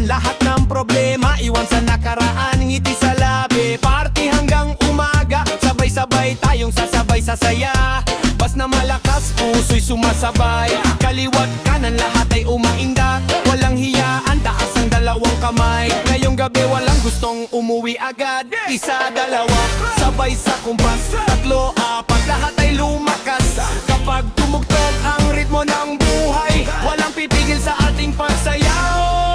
Lupasan lahat ng problema, iwan sa nakaraan, ngiti sa labi. Party hanggang umaga, sabay-sabay tayong sasabay sa saya. Bas na malakas, puso'y sumasabay. Kaliwat kanan lahat ay umainda, walang hiyaan, taas ang dalawang kamay. Ngayong gabi walang gustong umuwi agad. Isa, dalawa, sabay sa kumpas. Tatlo, apat, lahat ay lumakas. Kapag tumugtog ang ritmo ng buhay, walang pipigil sa ating pagsayaw.